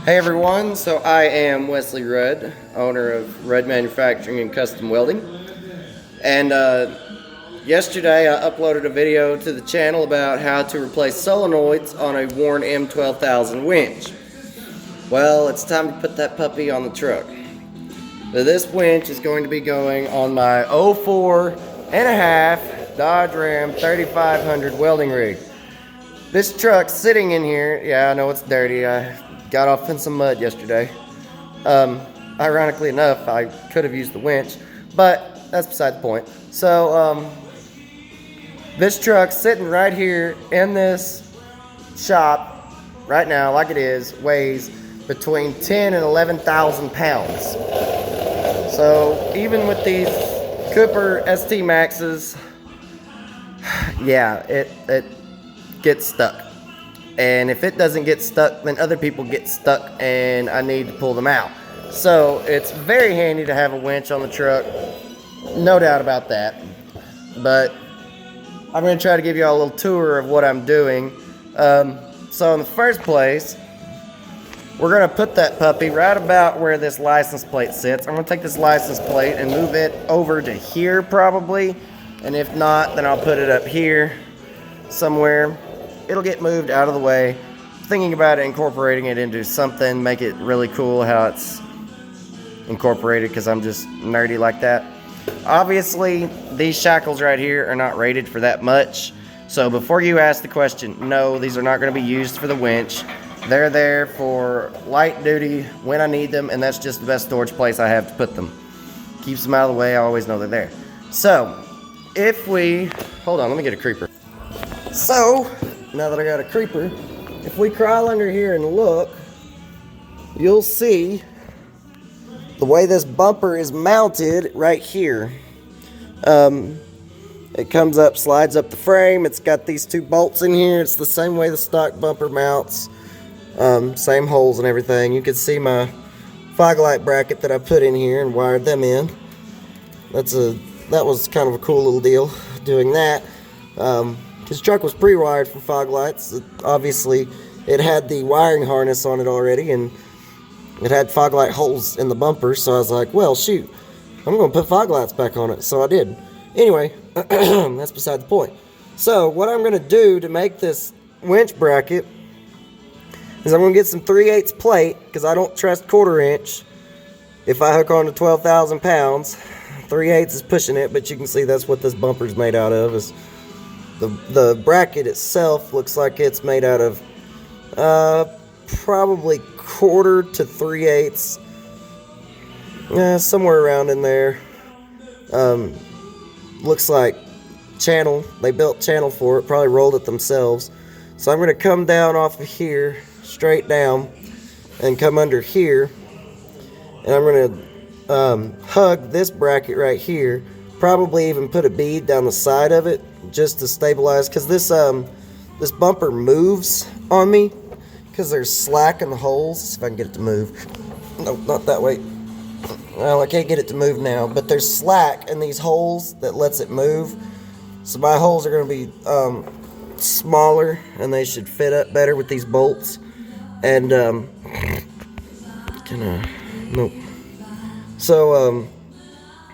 Hey everyone, so I am Wesley Rudd, owner of Rudd Manufacturing and Custom Welding. And yesterday I uploaded a video to the channel about how to replace solenoids on a worn M12000 winch. Well, it's time to put that puppy on the truck. So this winch is going to be going on my 04.5 Dodge Ram 3500 welding rig. This truck's sitting in here. Yeah, I know it's dirty. I got off in some mud yesterday. Ironically enough, I could have used the winch, but that's beside the point. So this truck's sitting right here in this shop right now, like it is, weighs between 10 and 11,000 pounds. So even with these Cooper ST Maxes, yeah, it gets stuck. And if it doesn't get stuck, then other people get stuck and I need to pull them out. So it's very handy to have a winch on the truck, no doubt about that. But I'm going to try to give you all a little tour of what I'm doing. So in the first place, we're going to put that puppy right about where this license plate sits. I'm going to take this license plate and move it over to here probably. And if not, then I'll put it up here somewhere. It'll get moved out of the way. Thinking about it, incorporating it into something, make it really cool how it's incorporated, because I'm just nerdy like that. Obviously, these shackles right here are not rated for that much. So before you ask the question, no, these are not going to be used for the winch. They're there for light duty when I need them, and that's just the best storage place I have to put them. Keeps them out of the way. I always know they're there. So if we, hold on, let me get a creeper. So now that I got a creeper, if we crawl under here and look, you'll see the way this bumper is mounted right here. It comes up, slides up the frame. It's got these two bolts in here. It's the same way the stock bumper mounts. Same holes and everything. You can see my fog light bracket that I put in here and wired them in. That was kind of a cool little deal doing that. This truck was pre-wired for fog lights. Obviously, it had the wiring harness on it already, and it had fog light holes in the bumper, so I was like, well, shoot, I'm going to put fog lights back on it, so I did. Anyway, that's beside the point. So, what I'm going to do to make this winch bracket is I'm going to get some 3/8 plate, because I don't trust 1/4 inch if I hook on to 12,000 pounds. 3/8 is pushing it, but you can see that's what this bumper's made out of. Is the bracket itself looks like it's made out of probably 1/4 to 3/8, somewhere around in there. Looks like channel. They built channel for it, probably rolled it themselves. So I'm going to come down off of here, straight down, and come under here, and I'm going to hug this bracket right here. Probably even put a bead down the side of it just to stabilize, because this bumper moves on me because there's slack in the holes. Let's see if I can get it to move. No, not that way. Well, I can't get it to move now, but there's slack in these holes that lets it move. So my holes are going to be smaller, and they should fit up better with these bolts. And nope. So I'm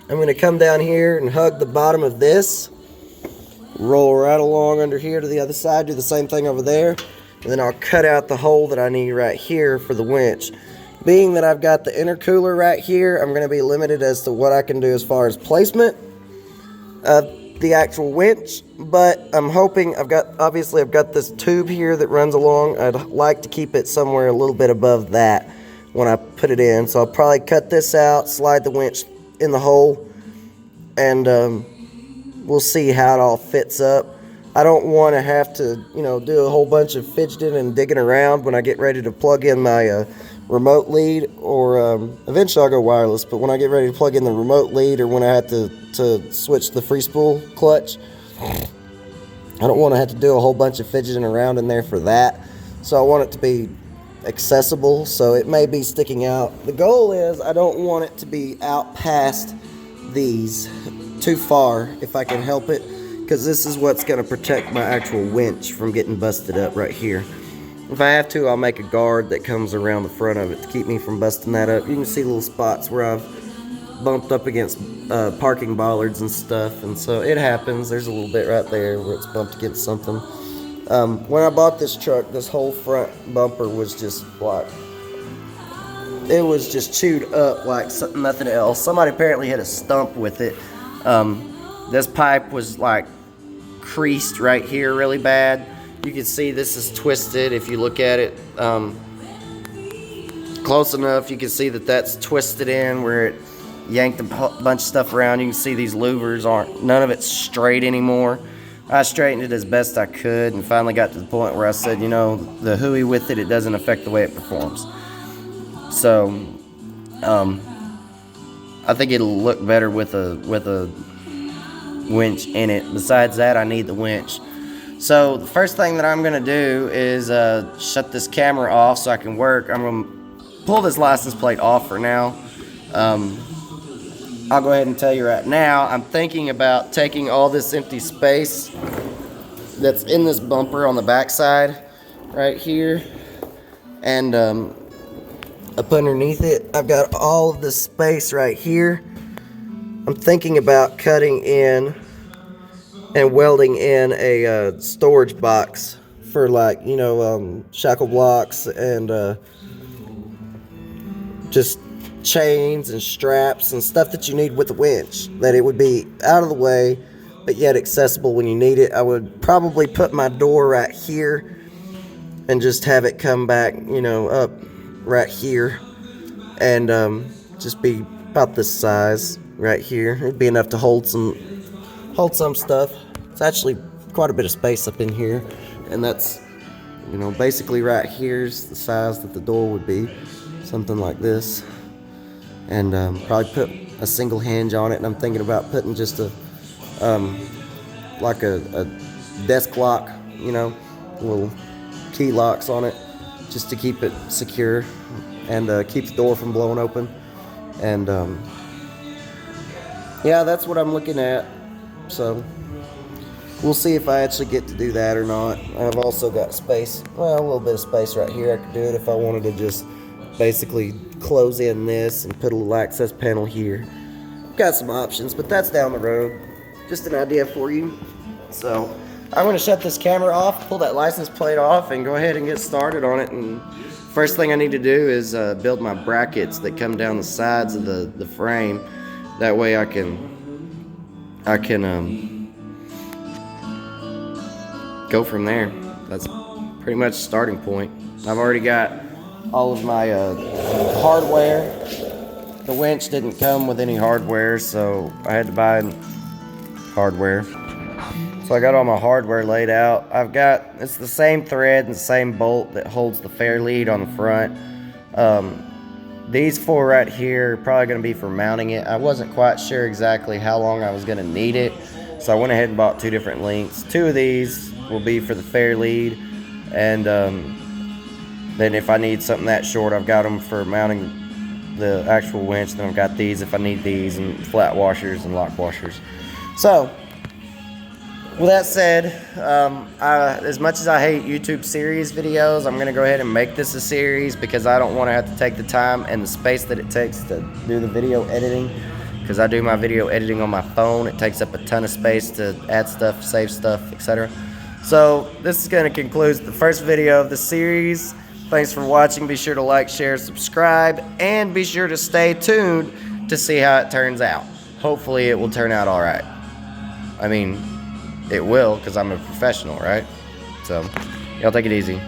going to come down here and hug the bottom of this, roll right along under here to the other side, do the same thing over there, and then I'll cut out the hole that I need right here for the winch. Being that I've got the intercooler right here, I'm going to be limited as to what I can do as far as placement of the actual winch, but I'm hoping I've got this tube here that runs along. I'd like to keep it somewhere a little bit above that when I put it in, so I'll probably cut this out, slide the winch in the hole, and we'll see how it all fits up. I don't want to have to, do a whole bunch of fidgeting and digging around when I get ready to plug in my remote lead, or eventually I'll go wireless, but when I get ready to plug in the remote lead, or when I have to switch the free spool clutch, I don't want to have to do a whole bunch of fidgeting around in there for that. So I want it to be accessible, so it may be sticking out. The goal is I don't want it to be out past these too far if I can help it, because this is what's going to protect my actual winch from getting busted up right here. If I have to, I'll make a guard that comes around the front of it to keep me from busting that up. You can see little spots where I've bumped up against parking bollards and stuff, and so it happens. There's a little bit right there where it's bumped against something. When I bought this truck, this whole front bumper was just like, it was just chewed up like nothing else. Somebody apparently hit a stump with it. This pipe was like creased right here really bad. You can see this is twisted. If you look at it close enough, you can see that that's twisted in where it yanked a bunch of stuff around. You can see these louvers none of it's straight anymore. I straightened it as best I could and finally got to the point where I said, you know, the hooey with it doesn't affect the way it performs. So, I think it'll look better with a winch in it. Besides that, I need the winch. So the first thing that I'm gonna do is shut this camera off so I can work. I'm gonna pull this license plate off for now. I'll go ahead and tell you right now, I'm thinking about taking all this empty space that's in this bumper on the backside right here, and up underneath it, I've got all of this space right here. I'm thinking about cutting in and welding in a storage box for, like, you know, shackle blocks and just chains and straps and stuff that you need with the winch, that it would be out of the way but yet accessible when you need it. I would probably put my door right here and just have it come back, you know, up right here, and just be about this size right here. It'd be enough to hold some stuff. It's actually quite a bit of space up in here, and that's, you know, basically right here's the size that the door would be, something like this. And probably put a single hinge on it, and I'm thinking about putting just a like a desk lock, you know, little key locks on it, just to keep it secure and keep the door from blowing open. And yeah, that's what I'm looking at. So we'll see if I actually get to do that or not. I've also got space, well, a little bit of space right here. I could do it if I wanted to just basically close in this and put a little access panel here. Got some options, but that's down the road. Just an idea for you. So I'm going to shut this camera off, pull that license plate off, and go ahead and get started on it. And first thing I need to do is build my brackets that come down the sides of the frame. That way I can go from there. That's pretty much the starting point. I've already got all of my hardware. The winch didn't come with any hardware, so I had to buy hardware. So I got all my hardware laid out. It's the same thread and the same bolt that holds the fair lead on the front. These four right here are probably going to be for mounting it. I wasn't quite sure exactly how long I was going to need it, so I went ahead and bought two different lengths. Two of these will be for the fair lead, and then if I need something that short, I've got them for mounting the actual winch. Then I've got these if I need these, and flat washers and lock washers. So with that said, as much as I hate YouTube series videos, I'm going to go ahead and make this a series, because I don't want to have to take the time and the space that it takes to do the video editing, because I do my video editing on my phone. It takes up a ton of space to add stuff, save stuff, etc. So this is going to conclude the first video of the series. Thanks for watching. Be sure to like, share, subscribe, and be sure to stay tuned to see how it turns out. Hopefully it will turn out all right. I mean, it will, because I'm a professional, right? So, y'all take it easy.